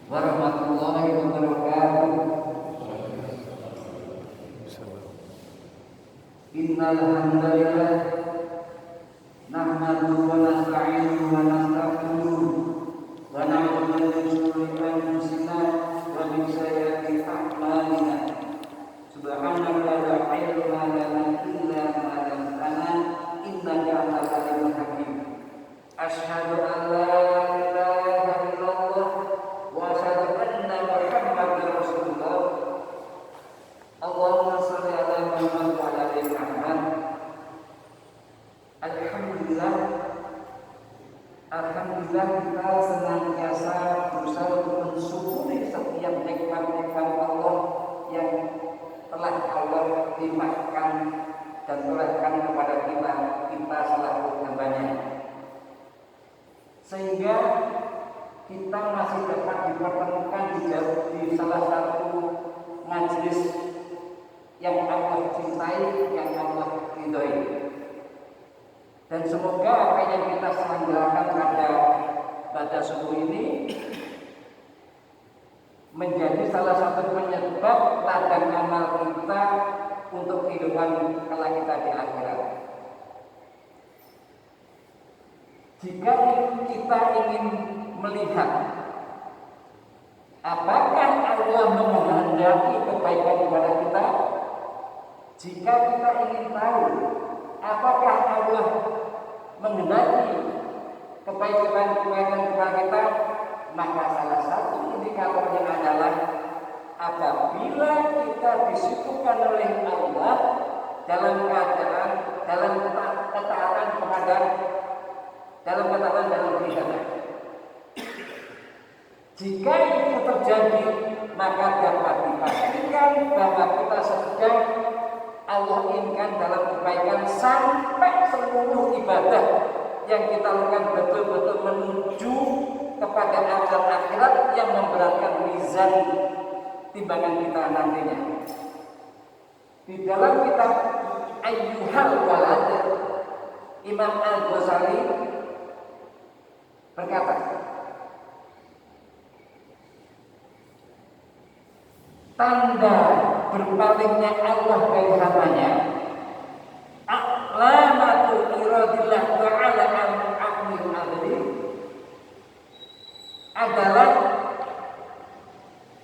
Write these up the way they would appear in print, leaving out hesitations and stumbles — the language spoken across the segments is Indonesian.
warahmatullahi wabarakatuh. Innal hamdalillah nahmaduhu wa nasta'inuhu wa nastaghfiruh wa na'udzu billahi min shururi anfusina wa min sayyiati a'malina. Subhanaka la ilma lana illa ma 'allamtana innaka antal alimul hakim. Asyhadu an la ilaha illallah wa asyhadu anna Muhammadar Rasulullah. Allahumma shalli ala Muhammad wa ala ali Muhammad. Alhamdulillah kita senantiasa berusaha untuk mensyukuri setiap nikmat-nikmat Allah yang telah Allah limpahkan dan curahkan kepada kita selaku hamba-Nya, sehingga kita masih dapat dipertemukan di salah satu majelis yang Allah cintai, yang Allah ridhoi. Dan semoga apa yang kita selenggarakan pada subuh ini menjadi salah satu penyebab ladang amal kita untuk kehidupan kelak kita di akhirat. Jika kita ingin melihat apakah Allah menghendaki kebaikan kepada kita, jika kita ingin tahu apakah Allah menghendaki kebaikan kepada kita, maka salah satu indikatornya adalah apabila kita disibukkan oleh Allah dalam keadaan dalam ketaatan dalam beribadah. Jika itu terjadi, maka dapat dipastikan bahwa kita sedang Allah inginkan dalam kebaikan, sampai seluruh ibadah yang kita lakukan betul-betul menuju kepada amal akhirat yang memberatkan mizan timbangan kita nantinya. Di dalam kitab Ayyuhal Walad, Imam Al-Ghazali berkata, tanda berpalingnya Allah dari hambanya, a'lamatu iradillah ta'ala al-aqlil adli, adalah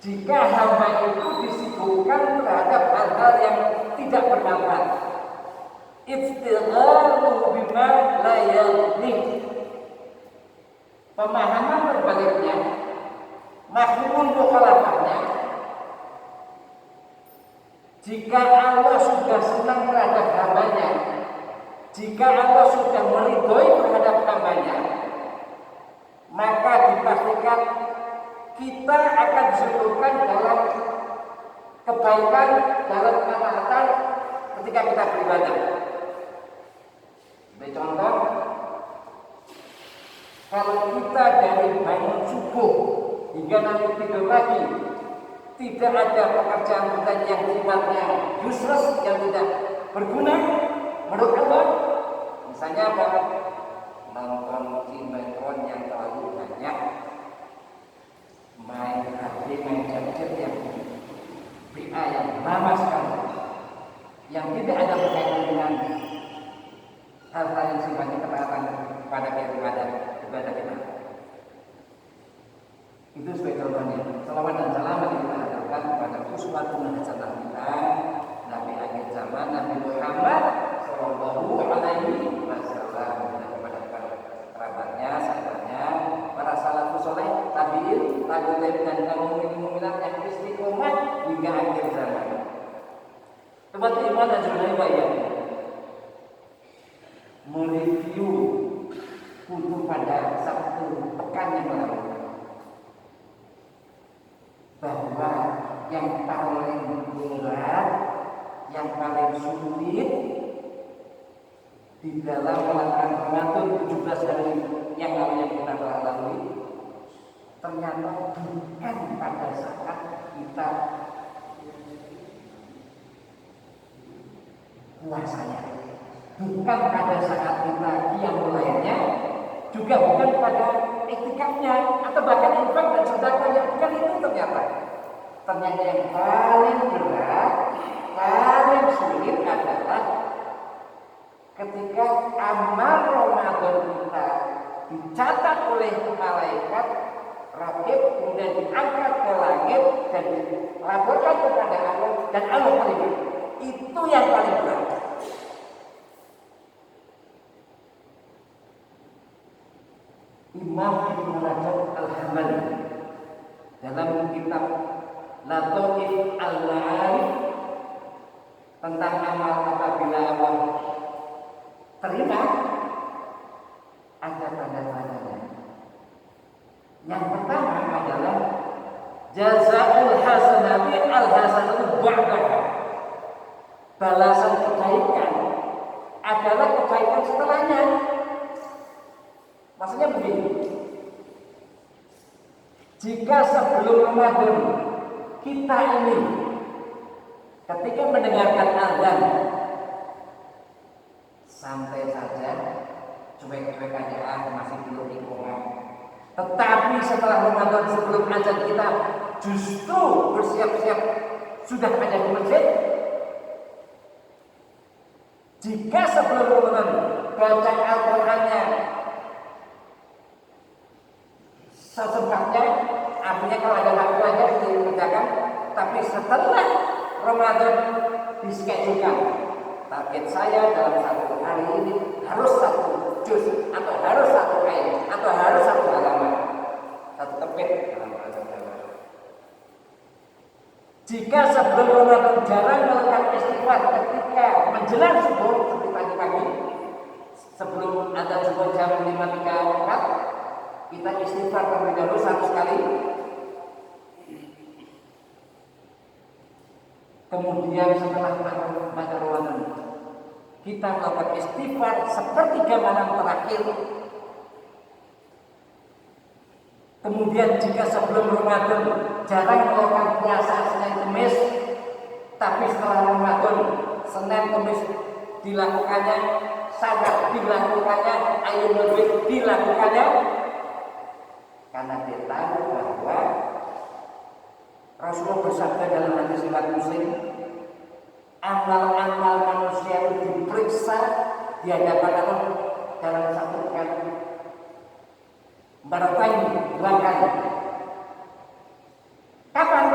jika hamba itu disibukkan terhadap hal-hal yang tidak bermanfaat, iftighalu bima la yaghni. Pemahaman berbaliknya, mafhumul mukhalafahnya, jika Allah sudah senang terhadap hambanya, jika Allah sudah meridhoi terhadap hambanya, maka dipastikan kita akan disebutkan dalam kebaikan, dalam ketaatan ketika kita beribadah. Sebagai contoh, kalau kita dari bangun subuh hingga nanti tidur lagi, tidak ada pekerjaan kita yang sifatnya useless, yang tidak berguna menurut Allah. Misalnya apa? Nonton sinetron yang terlalu banyak, main HP, main gadget yang BA yang lama sekali, yang tidak ada berkaitan dengan hal-hal yang sifatnya ketaatan kepada ibadah kita. Itu sebagai contohnya. Salawat dan salam yang kita haturkan kepada uswatun hasanah kita, Nabi akhir zaman, Nabi Muhammad sallallahu alaihi wasallam, dan kepada kerabatnya, sahabatnya, para salafus saleh, tabi'in, tabi'in dan kaum mukminin yang istiqomah hingga akhir zaman. Teman iman dan saudara yang mereview untuk pada Sabtu pekan yang lalu, bahwa yang paling berat, yang paling sulit di dalam melakukan Ramadan 17 hari yang lalu yang kita telah lalui, ternyata bukan pada saat kita puasanya, bukan pada saat kita qiyamul lailnya, juga bukan pada etikanya atau bahkan infak dan sedekah, yang bukan Ternyata yang paling berat, paling sulit adalah ketika amal Ramadan kita dicatat oleh malaikat rakib, kemudian diangkat ke langit dan dilaporkan kepada Allah dan Allah menerima. Itu yang paling berat. Imam Ibnu Rajab Al-Hambali dalam kitab Lataif Al-Ma'arif tentang amal apabila Allah terima, ada tanda-tandanya. Yang pertama adalah jazaul hasanati al-hasanatu ba'daha. Balasan kebaikan adalah kebaikan setelahnya. Maksudnya begini, jika sebelum Ramadan kita ini ketika mendengarkan azan santai saja, cuek-cuek aja, masih belum iqamah. Tetapi setelah Ramadan sebelum azan kita justru bersiap-siap sudah ada di masjid. Jika sebelum Ramadan baca Al-Qur'annya sesempatnya, artinya kalau ada waktu aja dikerjakan. Tapi setelah Ramadan diskedulkan, target saya dalam satu hari ini harus satu juz, atau harus satu ayat, atau harus satu halaman, satu tepik dalam bahasa Jawa. Jika sebelum Ramadan jarang melakukan istighfar ketika menjelang subuh seperti pagi-pagi, sebelum ada subuh jam 5.34, kita istighfar terlebih dahulu 100 kali. Kemudian setelah baca Ramadan, kita melakukan istighfar sepertiga malam terakhir. Kemudian jika sebelum Ramadan jarang melakukan puasa Senin Kamis, tapi setelah Ramadan Senin Kamis dilakukannya, Sabat dilakukannya, Ayyamul Bid dilakukannya, karena dia tahu bahwa Rasulullah bersabda dalam hadis riwayat Muslim, amal-amal manusia itu diperiksa di hadapan Allah dalam satu kali. Baratain 2 kali. Kapan?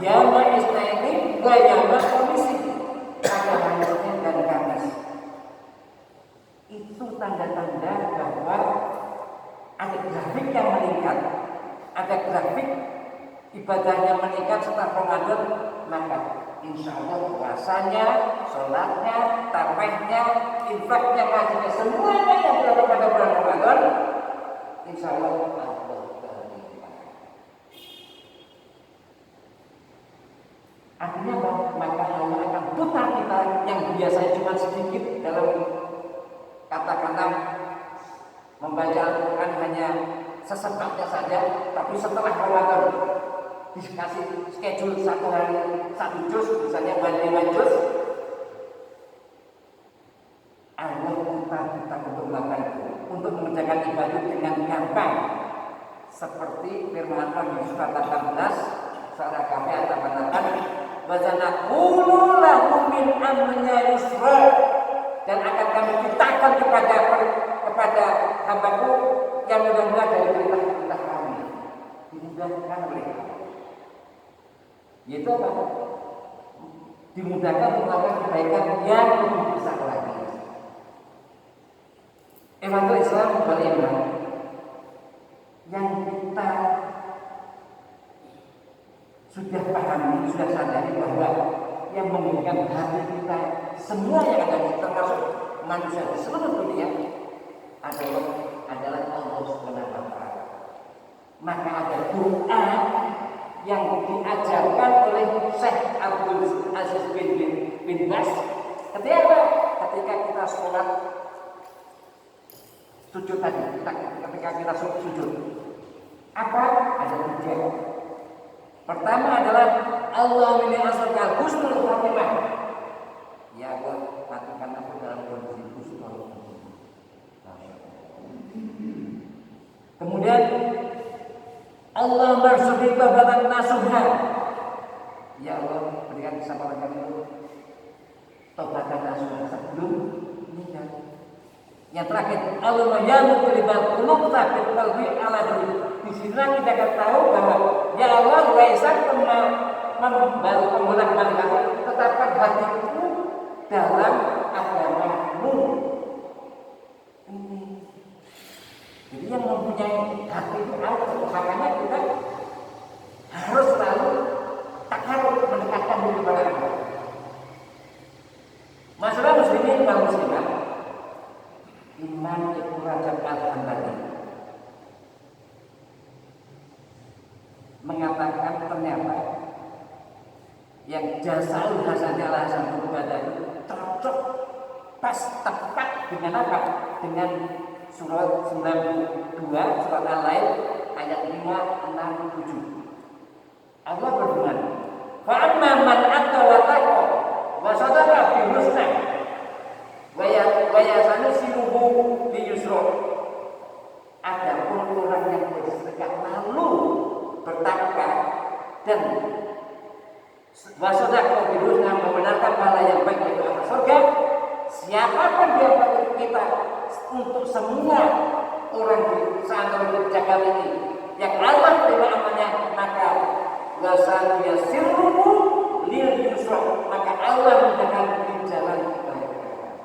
Yauma Isnaini wa yauma Khamisi. Pada hari Senin dan Kamis. Itu tanda-tanda bahwa ada grafik yang meningkat, ada grafik ibadahnya meningkat setelah Ramadan, maka insya Allah puasanya, sholatnya, tarawihnya, infaknya, ngajinya, semuanya yang berada pada bulan Ramadan, insya Allah Allah terima. Artinya maka Allah akan putar kita yang biasanya cuma sedikit dalam katakanlah membaca Al-Quran hanya sesempatnya saja, tapi setelah Ramadan dikasih schedule 1 hari 1 juz, misalnya 5 juz, Allah kita untuk melakukan itu, untuk mengerjakan ibadah dengan gampang, seperti firman Allah di surat 18 surah Kafir ayat 88, wa sanaqulu lahu min amrina yusra, dan akan kami ceritakan kepada hambaku yang mudah-mudahan dari perintah-perintah kami dimudahkan oleh kami. Yaitu apa? Dimudahkan melakukan kebaikan yang lebih besar lagi. Evangelis Islam beriman yang kita sudah pahami, sudah sadari bahwa yang memiliki hati kita semua yang ada di termasuk manusia di seluruh dunia adalah Allah Subhanahu wa Ta'ala. Maka ada doa yang diajarkan oleh Syekh Abdul Aziz bin Baz ketika kita sholat sujud tadi, ketika kita sujud apa? Ada 3. Pertama adalah Allahumma inni as'aluka husnul khatimah. Ya Allah, matikan aku dalam kondisi husnul khatimah. Kemudian Allah marsudi tobatan nasuha. Ya Allah, berikan kesabaran kami untuk taubatkan nasuha sebelum meninggal. Yang terakhir, Allahumma ya muqallibal qulub tsabbit qalbi ala dinik. Di sini kita akan tahu bahwa ya Allah, Waisan membolak balik hati, tetapkan hatiku dalam agamamu. Ini. Jadi yang mempunyai hati itu Allah, makanya kita harus selalu takarrub mendekatkan diri kepada Allah. Masalah muslimin wal muslimat, Imam Ibnu Rajab Al-Hambali mengatakan ternyata yang jazaul hasanah ala hasan ibadah itu cocok pas tepat dengan apa? Dengan surat 92 surat Al-Lail ayat 5, 6, 7. Allah berfirman, "Fa amma man atta wa taqa wa sadaqa bi husna wa yasanusiruhu li yusra." Adapun orang yang bersedekah lalu bertakwa dan wasodaqah bi husna membenarkan pahala yang baik yaitu amal surga, siapapun dia bagi kita untuk semua orang di saat orang jagat ini yang Allah terima amalnya, maka wasan yasirruhu lil yusra, maka Allah mudahkan di jalan kebaikan.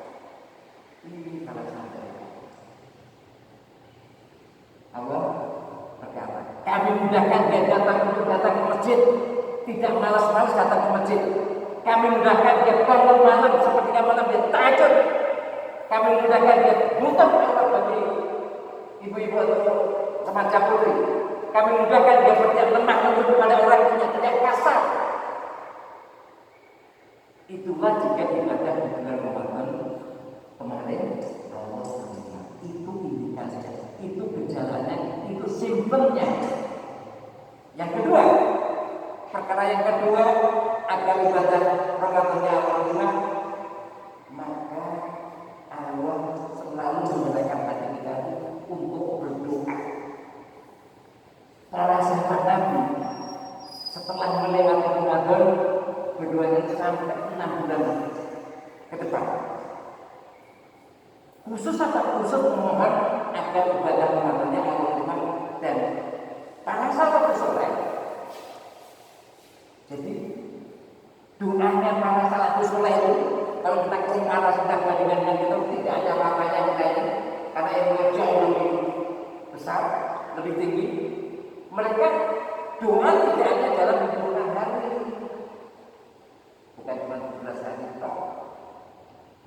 Ini salah satu. Allah berkata, kami mudahkan dia datang ke masjid, tidak malas-malas datang ke masjid. Kami mudahkan dia bangun malam seperti malam dia tahajud. Kami mudahkan dia nutup aurat bagi ibu-ibu atau remaja putri. Kami mudahkan dia bertindak lemah lembut kepada orang yang tidak kasar. Itulah jika ibadah di bulan Ramadan kemarin Allah menerima. Itu indikasinya, itu gejalanya, itu simptomnya. Yang kedua, perkara yang kedua agar ibadah Ramadannya Allah terima, maka Allah selalu memudahkan hati kita untuk berdoa. Para sahabat Nabi setelah melewati Ramadan berdoanya sampai 6 bulan ke depan. Khusus memohon agar ibadah Ramadannya Allah terima, dan para sahabat soleh. Jadi doanya para sahabat soleh itu, kalau kita keringkaran sudah bandingkan dengan kita, tidak ada apa-apanya kita ini, karena ilmu jauh lebih besar, lebih tinggi. Mereka doa tidak hanya dalam hitungan hari, bukan cuma 17 hari toh,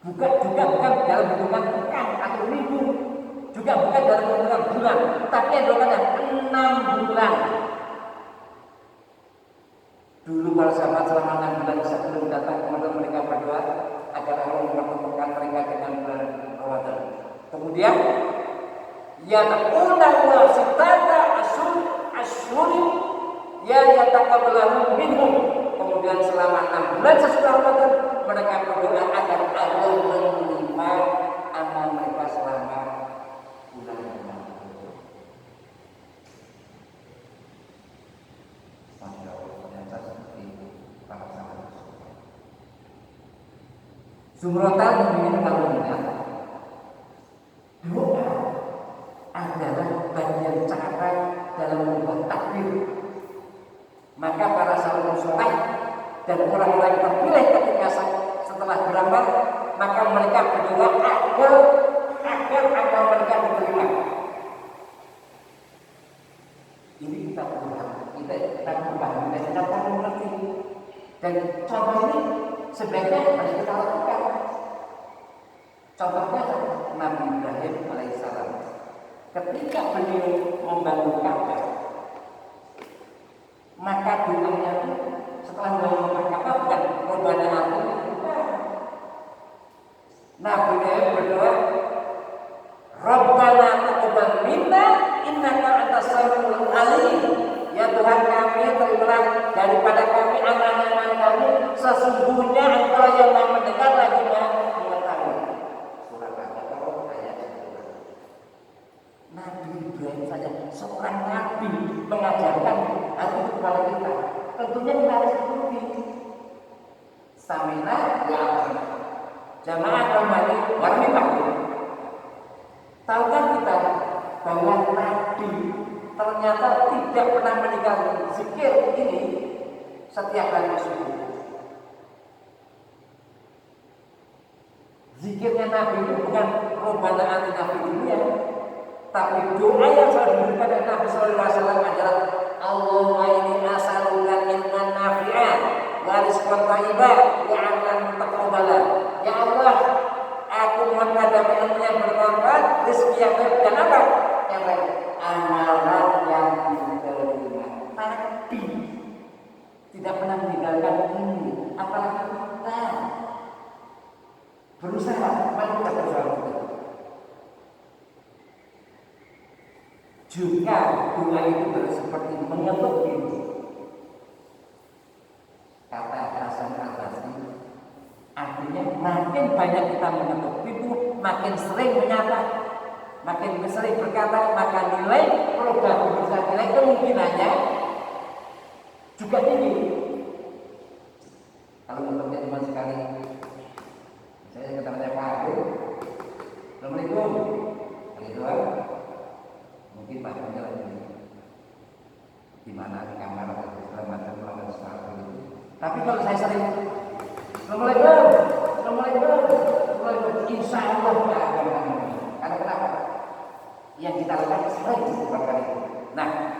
bukan dalam hitungan pekan atau minggu, juga bukan dalam hitungan bulan, tapi hitungannya 6 bulan. Dulu para sahabat selama 6 bulan sebelum datang kemudian mereka berdoa agar Allah mempertemukan mereka dengan bulan Ramadan. Kemudian ya taquna wa sitata asyuri ya yataqabbalu minhum. Kemudian selama 6 bulan sesudah Ramadan mereka berdoa agar Allah menerima amal mereka selama bulan Ramadan. Masya Allah, ternyata seperti itu para sahabat. Sumrotal memiliki kalungnya. Doa adalah bagian cara dalam membuat takbir. Maka para sahabat soleh dan orang-orang terpilih ketika setelah beramal, maka mereka berdoa agar amal mereka diterima. Ini kita pahami, kita perlu mengerti. Dan contoh ini sebaiknya harus kita lakukan. Contohnya Nabi Ibrahim alaihissalam, ketika beliau membangun Ka'bah, maka doanya setelah membangun Ka'bah bukan Rabbana atina, Nabi Ibrahim berdoa, Rabbana taqabbal minna innaka antas samiul alim. Ya Tuhan kami, terimalah daripada kami amal-amal kami, sesungguhnya Engkau yang Maha mendengar lagi Maha mengetahui. Surah Al-Baqarah ayat 2. Nabi Ibrahim saja seorang nabi mengajarkan hal itu kepada kita. Tentunya kita harus ikuti. Samina ya jamaah kembali warmi makhluk. Tahukah kita bahwa Nabi ternyata tidak pernah meninggalkan zikir ini setiap kali subuh. Zikirnya Nabi itu bukan Rabbana atina fid dunya, tapi doa yang selalu diberikan oleh Nabi sallallahu alaihi wasallam adalah Allahumma inni as'aluka ilman nafi'an wa rizqan thayyiban wa 'amalan mutaqabbalan. Ya Allah, aku mohon padamu ilmu yang bermanfaat, rezeki yang baik dan apa? Yang baik, amalan yang diterima. Nabi tidak pernah meninggalkan ini, apalagi kita berusaha, mari kita berusaha. Juga doa itu seperti mengetuk pintu. Kata Hasan Al-Basri, artinya makin banyak kita mengetuk pintu, makin sering menyapa, makin sering berkata, maka nilai probabilitas, nilai kemungkinannya juga tinggi. Kalau menurutnya cuma sekali, saya kata-kata Pak Abu, Assalamualaikum, gitu mungkin Pak Abu lagi di mana di kamar atau segala macam melakukan sesuatu itu. Tapi kalau saya sering Assalamualaikum, insya Allah tidak akan kami. Karena kenapa? Yang kita lakukan sering disebabkan itu. Nah,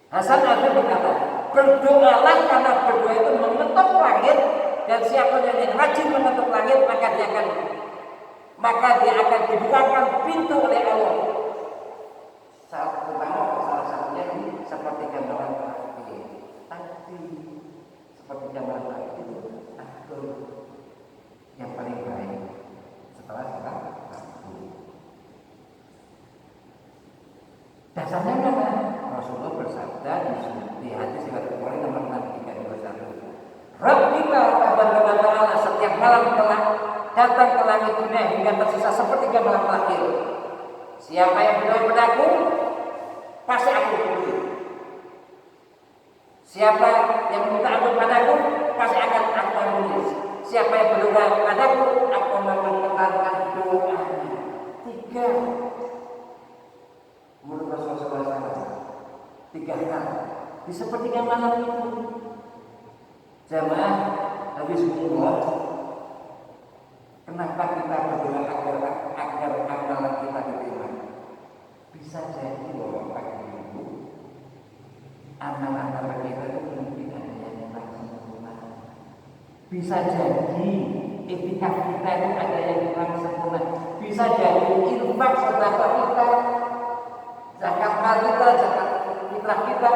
Hasan Al-Basri berkata, berdoalah karena berdoa itu mengetuk langit, dan siapa yang rajin mengetuk langit maka dia akan dibukakan pintu oleh Allah. Salah satunya ini seperti gambaran tadi, seperti gambaran tadi itu atur yang paling baik setelah kita tahu. Dasarnya mana? Rasulullah bersabda di hadis riwayat Bukhari nomor 6321. Rabbika tabaraka wa ta'ala setiap malam telah datang ke langit dunia hingga tersisa sepertiga malam terakhir. Siapa yang berdoa padaku, pasti aku peduli. Siapa yang minta ampun padaku, pasti akan aku ampuni. Siapa yang berdoa padaku, aku mendengarkan doanya. 3 menurut Rasulullah SAW, 3 kali di sepertiga malam itu. Jamaah habis umur, kenapa kita berdoa agar amalan kita diterima? Bisa jadi bahwa pagi itu amalan kita itu mungkin ada yang kurang sempurna. Bisa jadi etikaf kita itu ada yang kurang sempurna. Bisa jadi infak sedekah kita, zakat mal kita, zakat fitrah kita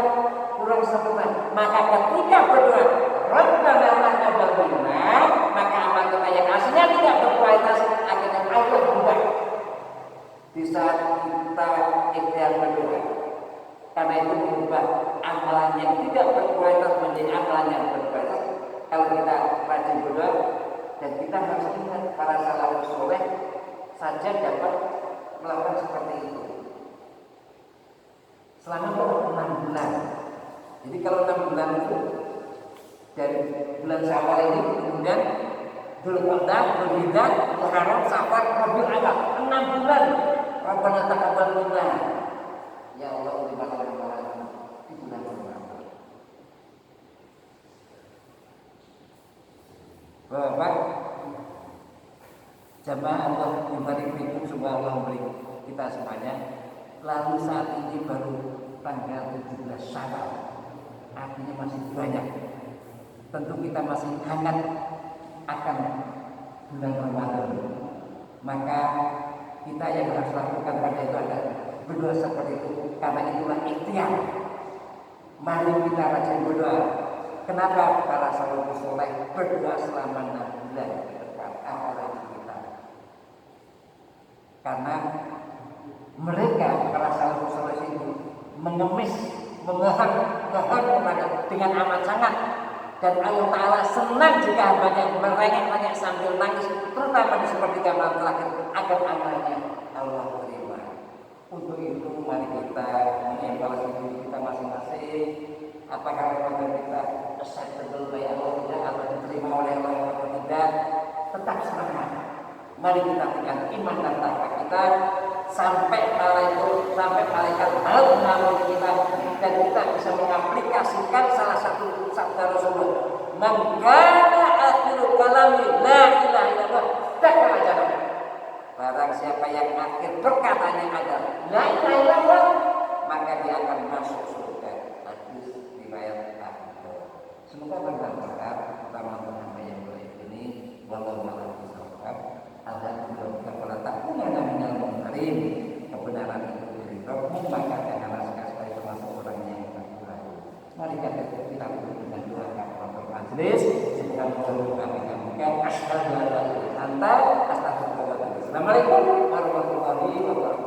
kurang sempurna. Maka ketika berdoa Rabbana la taqabbal minna, maka amal kita yang aslinya tidak berkualitas akhirnya Allah ubah di saat kita ikhtiar berdoa. Karena itu mengubah amalan yang tidak berkualitas menjadi amalan yang berkualitas. Kalau kita rajin berdoa, dan kita harus ingat para salafus soleh saja dapat melakukan seperti itu selama 6 bulan. Jadi kalau 6 bulan itu dari bulan Syawal ini, kemudian Dzulqa'dah, Dzulhijjah, Muharram, Safar, Rabiul Awal, 6 bulan. Rabbana taqabbal minna. Ya Allah, terima kasih di bulan Ramadan. Bapak jamaah Allah memberi fikum, semoga Allah memberi kita semuanya. Lalu saat ini baru tanggal 17 Syawal, artinya masih banyak. Tentu kita masih hangat akan bulan Ramadan. Maka kita yang harus lakukan pada itu adalah berdoa seperti itu, karena itulah ikhtiar. Mari kita rajin berdoa. Kenapa para salafus saleh berdoa selama 6 bulan ke depan, apalagi kita? Karena mereka para salafus saleh itu mengemis, mengohon kepada dengan amat sangat. Dan Allah Ta'ala senang jika hambanya merengek-rengek sambil nangis, terutama di sepertiga malam terakhir, agar amalnya Allah terima. Untuk itu mari kita mengevaluasi diri kita masing-masing. Apakah kita acceptable by Allah, tidak, atau diterima diterima oleh Allah atau tidak, tetap semangat. Mari kita tekan iman dan takwa kita sampai malaikat maut mengambil kita dan kita bisa mengaplikasikan salah satu sabda Rasulullah. Man kana akhiru kalami la ilaha illallah dakhala jannah. Barang siapa yang akhir perkataannya adalah la ilaha illallah, maka dia akan masuk surga. Hadis riwayat Abu. Semoga bermanfaat teman-teman yang baik ini. Wallahu a'lam bishawab. Ada kepala takuna minal mungkarin, kebenaran itu dari Rabbmu, maka janganlah sekali-kali termasuk orang yang berkurang. Mari kita duduk dengan doa kafaratul majlis. Semoga kami kami asyhadu an la ilaha illa anta astaghfiruka wa atubu ilaik. Assalamualaikum warahmatullahi wabarakatuh.